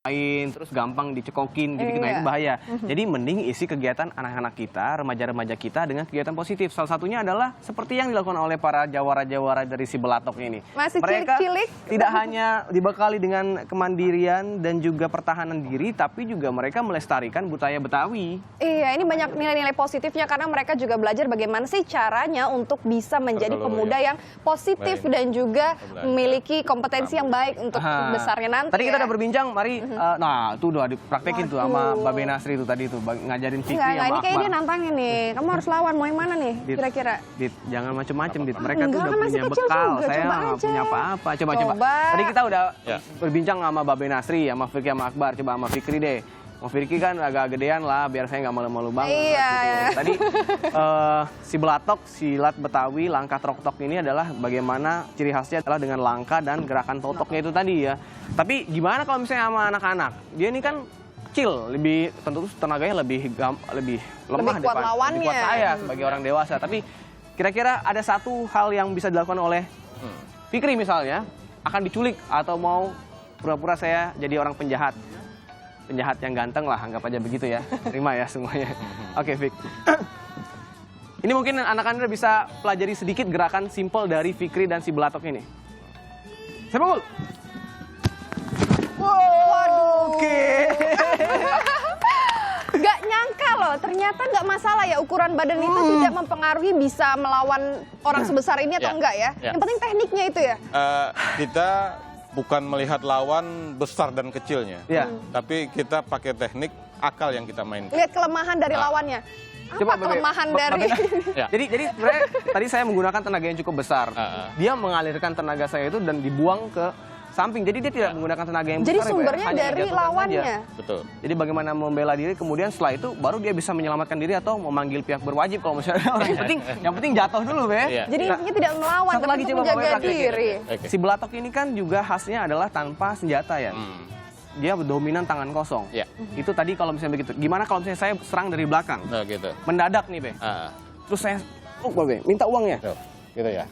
lain, terus gampang dicekokin gitu-gitu, nah itu bahaya. Jadi mending isi kegiatan anak-anak kita, remaja-remaja kita dengan kegiatan positif. Salah satunya adalah seperti yang dilakukan oleh para jawara-jawara dari si Belatok ini. Masih Mereka cilik-cilik. tidak hanya dibekali dengan kemandirian dan juga pertahanan diri, tapi juga mereka melestarikan budaya Betawi. Iya, ini banyak nilai-nilai positifnya karena mereka juga belajar bagaimana sih caranya untuk bisa menjadi pemuda yang positif dan juga memiliki kompetensi yang baik untuk besarnya nanti. Tadi kita udah berbincang, mari, nah itu udah dipraktekin tuh sama Babe Nasri itu tadi tuh, ngajarin Fikri sama Ini kayaknya dia Akbar. nantangin nih, kamu harus lawan, mau yang mana nih kira-kira? Dit, jangan macem-macem, Dit. Mereka tuh Enggak, udah kan masih punya kecil bekal, juga, saya coba nggak aja. punya apa-apa. Coba. Tadi kita udah berbincang sama Babe Nasri, sama Fikri, sama Akbar. Coba sama Fikri deh. Sama Fikri kan agak gedean lah, biar saya nggak malu-malu banget. Iya. Gitu. Tadi si Belatok, silat Betawi, langkah trok-tok ini adalah bagaimana ciri khasnya adalah dengan langkah dan gerakan totoknya itu tadi ya. Tapi gimana kalau misalnya sama anak-anak? Dia ini kan kecil, lebih tentu tenaganya lebih lemah, Lebih kuat lawannya. lebih kuat saya sebagai orang dewasa. Tapi kira-kira ada satu hal yang bisa dilakukan oleh Fikri misalnya, akan diculik atau mau pura-pura saya jadi orang penjahat. Penjahat yang ganteng lah, anggap aja begitu ya. Terima ya semuanya. Oke, Fik. Ini mungkin anak-anak bisa pelajari sedikit gerakan simpel dari Fikri dan si Belatok ini. Sepak Waduh. Oke. Gak nyangka loh, ternyata gak masalah ya ukuran badan itu tidak mempengaruhi bisa melawan orang sebesar ini atau enggak ya. Yang penting tekniknya itu ya. Kita bukan melihat lawan besar dan kecilnya, tapi kita pakai teknik akal yang kita mainkan. Lihat kelemahan dari lawannya. Apa kelemahan dari... Jadi sebenarnya tadi saya menggunakan tenaga yang cukup besar. Dia mengalirkan tenaga saya itu dan dibuang ke samping. Jadi dia tidak menggunakan tenaga yang besar. Jadi sumbernya dari lawannya. Betul. Jadi bagaimana membela diri, kemudian setelah itu baru dia bisa menyelamatkan diri atau memanggil pihak berwajib kalau misalnya orang yang penting jatuh dulu, Be. Jadi intinya tidak melawan, Satu tapi lagi untuk coba menjaga Bapak diri. Si Belatok ini kan juga khasnya adalah tanpa senjata ya. Dia dominan tangan kosong. Itu tadi kalau misalnya begitu. Gimana kalau misalnya saya serang dari belakang? Nah, gitu. Mendadak nih, Be. Terus saya, Be, minta uangnya. Tuh, gitu ya.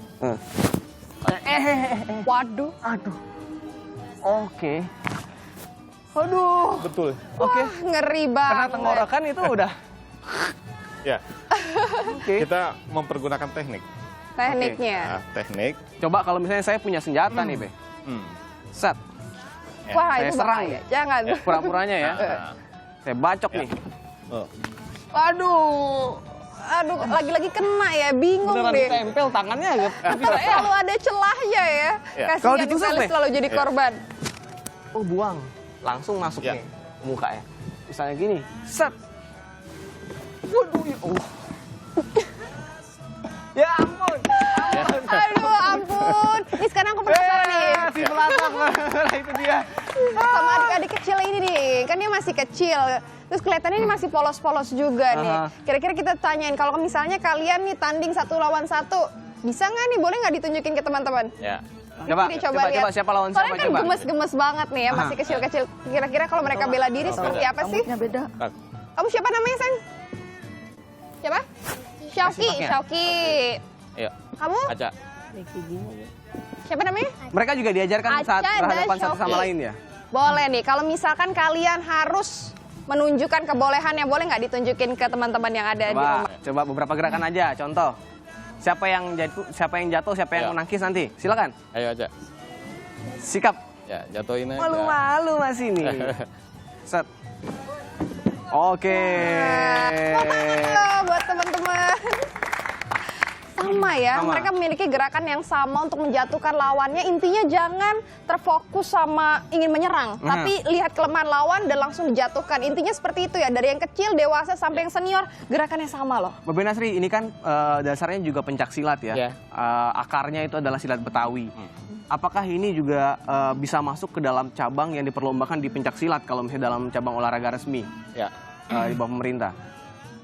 Waduh. Aduh. Oke. Aduh. Betul. Oke. Wah, ngeri Karena banget. tenggorokan itu udah. Ya. Oke. Kita mempergunakan teknik. Tekniknya. Nah, teknik. Coba kalau misalnya saya punya senjata nih, Be. Set. Wah, saya itu serang. bahaya. Jangan. Pura-puranya ya. Saya bacok nih. Aduh. Aduh, lagi-lagi kena ya, bingung Beneran deh. ditempel tangannya agak. Selalu ada celahnya ya. Kalau Kasihan ditusuk, Felix Be. selalu jadi korban. Oh, buang. Langsung masuk nih ke muka ya. Misalnya gini. Set. Waduh, ya Allah. Ya ampun. Aduh, ampun. Ini sekarang aku penasaran nih. Si Belatok. Itu dia. Sama adik-adik kecil ini nih. Kan dia masih kecil. Terus kelihatannya ini masih polos-polos juga nih. Kira-kira kita tanyain, kalau misalnya kalian nih tanding 1 lawan 1, bisa nggak nih? Boleh nggak ditunjukin ke teman-teman? Ya. Coba siapa lawan siapa, Soalnya kan coba. gemes-gemes banget nih ya, masih kecil-kecil. Kira-kira kalau mereka bela diri seperti apa sih? beda. Kamu siapa namanya, Sang? Siapa? Syauki. simaknya. Syauki. Ayo. Kamu? Aca. Siapa namanya? Mereka juga diajarkan saat Aca dan berhadapan satu sama Syauki. lain ya. Boleh nih, kalau misalkan kalian harus menunjukkan kebolehannya, boleh nggak ditunjukin ke teman-teman yang ada di rumah? Coba beberapa gerakan aja, contoh. Siapa yang jatuh, siapa yang menangkis nanti. Silakan. Ayo Aca. Sikap. Ya, jatuhin aja. Malu-malu masih nih. Set. Oke. Semangat loh buat teman-teman. Sama ya, Sama. mereka memiliki gerakan yang sama untuk menjatuhkan lawannya. Intinya jangan terfokus sama ingin menyerang, tapi lihat kelemahan lawan dan langsung dijatuhkan. Intinya seperti itu ya, dari yang kecil, dewasa sampai yang senior, gerakannya sama loh. Babe Nasri, ini kan dasarnya juga pencak silat ya. Akarnya itu adalah silat Betawi. Apakah ini juga bisa masuk ke dalam cabang yang diperlombakan di pencak silat kalau misalnya dalam cabang olahraga resmi di bawah pemerintah?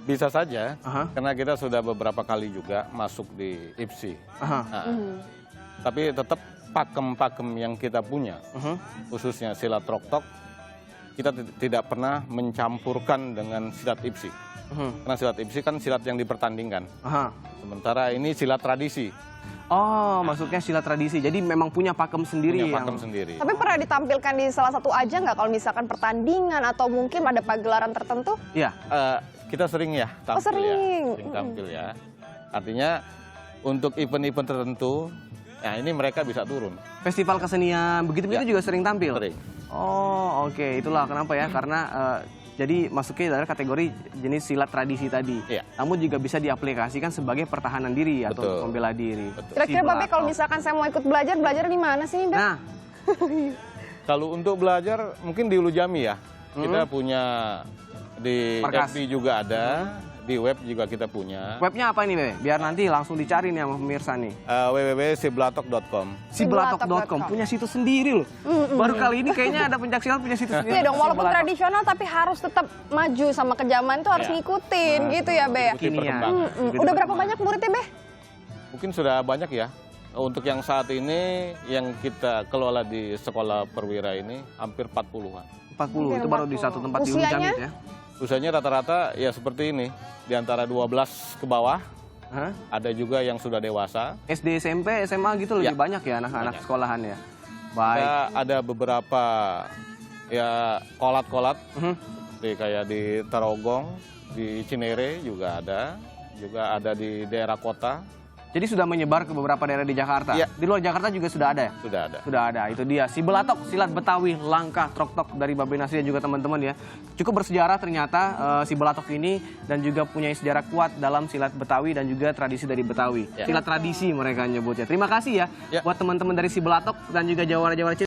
Bisa saja, karena kita sudah beberapa kali juga masuk di IPSI. Tapi tetap pakem-pakem yang kita punya, khususnya silat trok-tok, kita tidak pernah mencampurkan dengan silat IPSI. Karena silat IPSI kan silat yang dipertandingkan. Sementara ini silat tradisi. Oh, maksudnya silat tradisi. Jadi memang punya pakem sendiri Punya pakem sendiri. Tapi pernah ditampilkan di salah satu ajang nggak kalau misalkan pertandingan atau mungkin ada pagelaran tertentu? Iya. Kita sering ya tampil sering. ya. Sering tampil ya. Artinya untuk event-event tertentu, nah ini mereka bisa turun. Festival kesenian, begitu-begitu juga sering tampil? Sering. Oh, oke. Itulah kenapa ya, karena jadi masuknya adalah kategori jenis silat tradisi tadi. Iya. Namun juga bisa diaplikasikan sebagai pertahanan diri atau Betul. membela diri. Betul. Kira-kira Babe kalau Belatok. misalkan saya mau ikut belajar di mana sih, Beb? Nah, Kalau untuk belajar mungkin di Ulujami ya. Kita punya di Markas. FB juga ada, di web juga kita punya. webnya apa ini, Bebe? Biar nanti langsung dicari nih sama pemirsa nih. www.siblatok.com. Siblatok.com punya situs sendiri loh. Baru kali ini kayaknya ada pencaksilat punya situs sendiri. Iya dong, walaupun Siblatok. tradisional tapi harus tetap maju sama ke zaman tuh harus Iya. ngikutin gitu ya, Be. Ikuti perkembangan. Udah berapa banyak muridnya, Be? Mungkin sudah banyak ya. Untuk yang saat ini yang kita kelola di sekolah perwira ini hampir 40-an. 40, itu baru di satu tempat di Usianya? Ulujamit ya. Usianya rata-rata ya seperti ini, di antara 12 ke bawah. Hah? Ada juga yang sudah dewasa. SD, SMP, SMA gitu lebih Ya. banyak ya anak-anak Banyak. sekolahan ya. Baik. Kita ada beberapa ya kolat-kolat, Mhm. seperti kayak di Tarogong, di Cinere juga ada di daerah kota, Jadi sudah menyebar ke beberapa daerah di Jakarta. Iya. Di luar Jakarta juga sudah ada ya? sudah ada. Sudah ada, itu dia. Si Belatok, silat Betawi, langkah trok-tok dari Babe Nasri dan juga teman-teman ya. Cukup bersejarah ternyata si Belatok ini dan juga punya sejarah kuat dalam silat Betawi dan juga tradisi dari Betawi. Ya. Silat tradisi mereka nyebutnya. Terima kasih ya, Ya. buat teman-teman dari si Belatok dan juga jawara-jawara